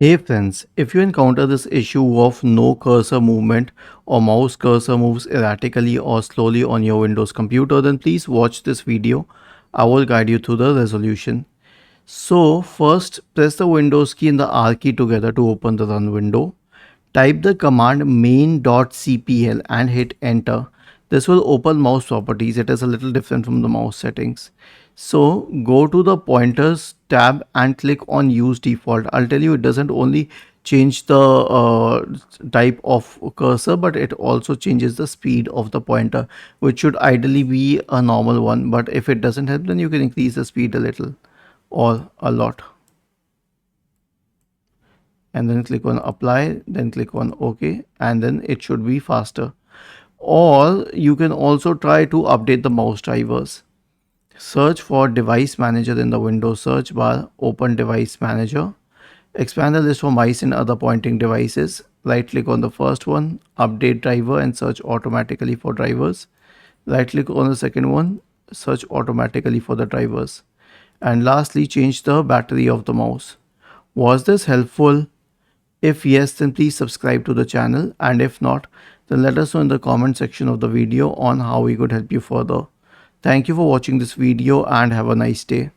Hey friends, if you encounter this issue of no cursor movement or mouse cursor moves erratically or slowly on your Windows computer, then please watch this video. I will guide you through the resolution. So first, press the Windows key and the R key together to open the run window. Type the command main.cpl and hit enter. This will open mouse properties. It is a little different from the mouse settings. So go to the pointers tab and click on use default. I'll tell you, it doesn't only change the type of cursor, but it also changes the speed of the pointer, which should ideally be a normal one. But if it doesn't help, then you can increase the speed a little or a lot. And then click on apply, then click on OK, and then it should be faster. Or you can also try to update the mouse drivers. Search for device manager in the Windows search bar, open device manager, expand the list for mice and other pointing devices. Right click on the first one, update driver and search automatically for drivers. Right click on the second one, search automatically for the drivers. And lastly, change the battery of the mouse. Was this helpful? If yes, then please subscribe to the channel, and if not, then let us know in the comment section of the video on how we could help you further. Thank you for watching this video and have a nice day.